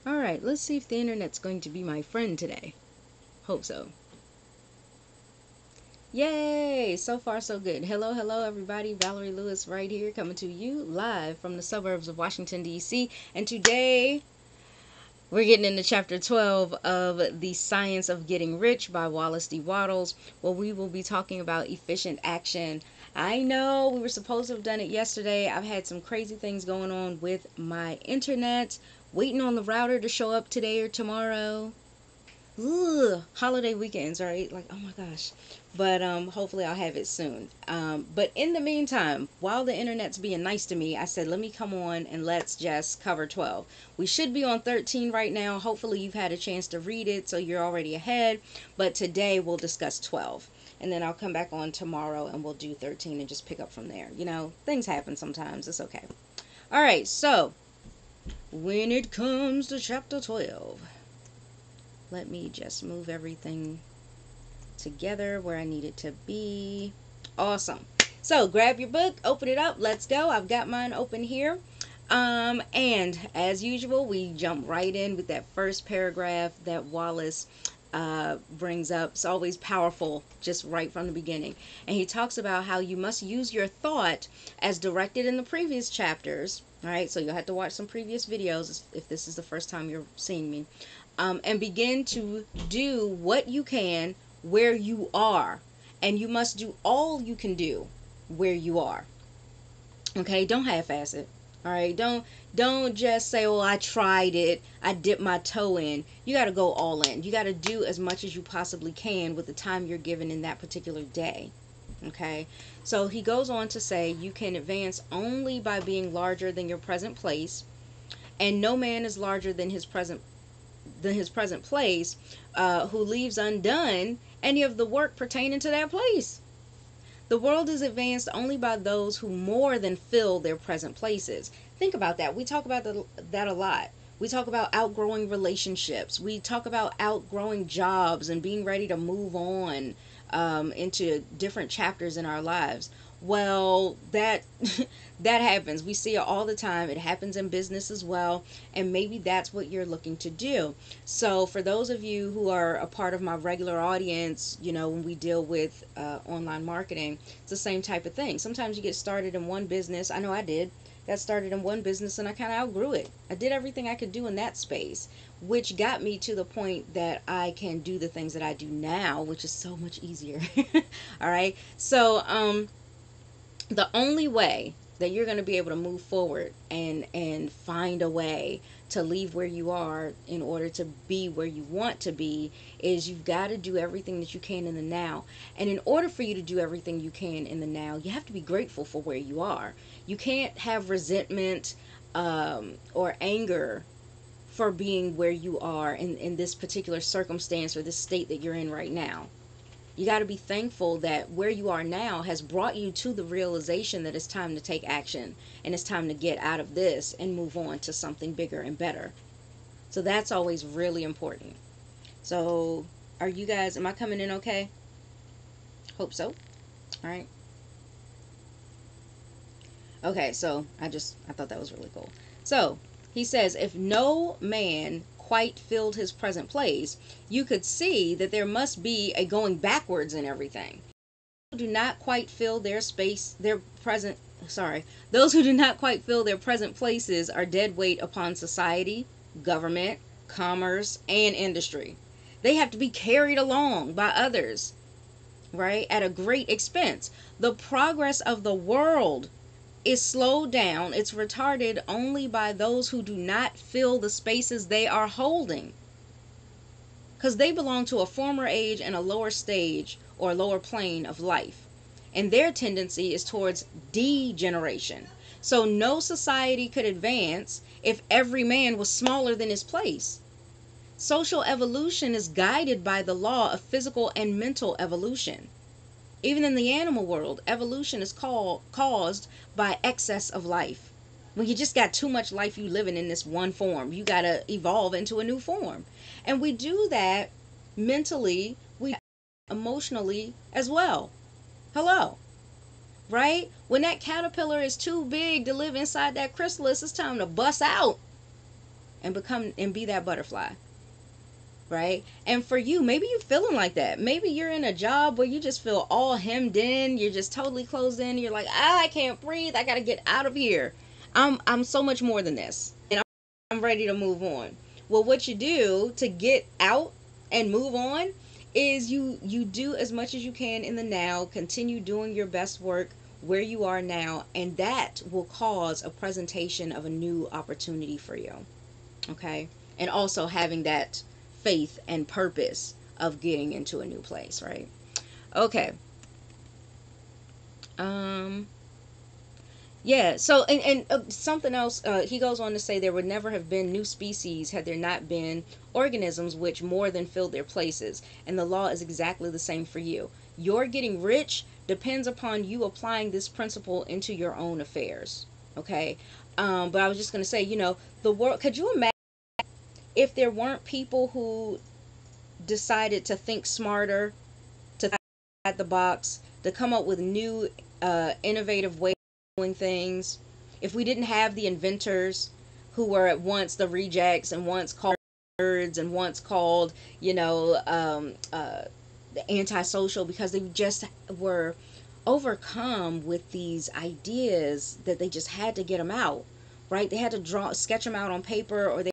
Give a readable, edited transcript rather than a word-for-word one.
Alright, let's see if the internet's going to be my friend today. Hope so. Yay! So far so good. Hello, hello everybody. Valerie Lewis right here, coming to you live from the suburbs of Washington, D.C. And today we're getting into chapter 12 of The Science of Getting Rich by Wallace D. Wattles, where we will be talking about efficient action. I know we were supposed to have done it yesterday. I've had some crazy things going on with my internet, waiting on the router to show up today or tomorrow. Ugh, holiday weekends, right? Like, oh my gosh. But hopefully I'll have it soon. But in the meantime, while the internet's being nice to me, I said, let me come on and let's just cover 12. We should be on 13 right now. Hopefully you've had a chance to read it, so you're already ahead. But today we'll discuss 12. And then I'll come back on tomorrow and we'll do 13 and just pick up from there. You know, things happen sometimes. It's okay. All right, so when it comes to chapter 12, let me just move everything together where I need it to be. Awesome. So grab your book, open it up, let's go. I've got mine open here. And as usual, we jump right in with that first paragraph that Wallace brings up. It's always powerful, just right from the beginning. And he talks about how you must use your thought as directed in the previous chapters. All right, so you'll have to watch some previous videos if this is the first time you're seeing me. And begin to do what you can where you are. And you must do all you can do where you are. Okay, don't half-ass it. All right, don't just say, oh, I tried it, I dipped my toe in. You got to go all in. You got to do as much as you possibly can with the time you're given in that particular day. Okay, so he goes on to say you can advance only by being larger than your present place, and no man is larger than his present place, who leaves undone any of the work pertaining to that place. The world is advanced only by those who more than fill their present places. Think about that. We talk about that a lot. We talk about outgrowing relationships. We talk about outgrowing jobs and being ready to move on into different chapters in our lives. Well, that that happens. We see it all the time. It happens in business as well, and maybe that's what you're looking to do. So for those of you who are a part of my regular audience, you know, when we deal with online marketing, it's the same type of thing. Sometimes you get started in one business. I know I did. Got started in one business and I kind of outgrew it. I did everything I could do in that space, which got me to the point that I can do the things that I do now, which is so much easier. All right. So, the only way that you're going to be able to move forward and find a way to leave where you are in order to be where you want to be is you've got to do everything that you can in the now. And in order for you to do everything you can in the now, you have to be grateful for where you are. You can't have resentment or anger for being where you are in this particular circumstance or this state that you're in right now. You got to be thankful that where you are now has brought you to the realization that it's time to take action and it's time to get out of this and move on to something bigger and better. So that's always really important. So are you guys, am I coming in okay? Hope so. All right. Okay, so I thought that was really cool. So he says, if no man quite filled his present place, you could see that there must be a going backwards in everything. Those who do not quite fill those who do not quite fill their present places are dead weight upon society, government, commerce, and industry. They have to be carried along by others, right, at a great expense. The progress of the world is slowed down, it's retarded only by those who do not fill the spaces they are holding, because they belong to a former age and a lower stage or lower plane of life, and their tendency is towards degeneration. So no society could advance if every man was smaller than his place. Social evolution is guided by the law of physical and mental evolution. Even in the animal world, evolution is caused by excess of life. When you just got too much life you living in this one form, you got to evolve into a new form. And we do that mentally, we emotionally as well. Hello. Right? When that caterpillar is too big to live inside that chrysalis, it's time to bust out. and be that butterfly, right? And for you, maybe you're feeling like that. Maybe you're in a job where you just feel all hemmed in. You're just totally closed in. You're like, I can't breathe. I got to get out of here. I'm so much more than this, and I'm ready to move on. Well, what you do to get out and move on is you do as much as you can in the now. Continue doing your best work where you are now, and that will cause a presentation of a new opportunity for you. Okay, and also having that faith and purpose of getting into a new place, right? Okay. um yeah, so and something else, he goes on to say there would never have been new species had there not been organisms which more than filled their places, and the law is exactly the same for you. Your getting rich depends upon you applying this principle into your own affairs. Okay. But I was just going to say, the world, could you imagine if there weren't people who decided to think smarter, to think outside the box, to come up with new, innovative ways of doing things? If we didn't have the inventors who were at once the rejects and once called nerds and once called, the antisocial, because they just were overcome with these ideas that they just had to get them out, right? They had to sketch them out on paper, or they